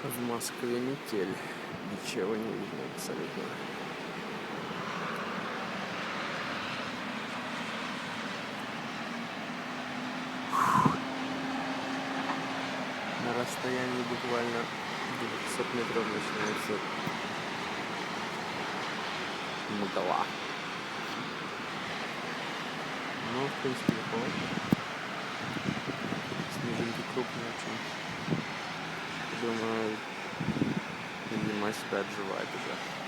В Москве метель. Ничего не видно абсолютно. На расстоянии буквально 200 метров начинается мгла. Ну, в принципе, неплохо. Снежинки крупные очень. Думаю, зима себя отживает уже.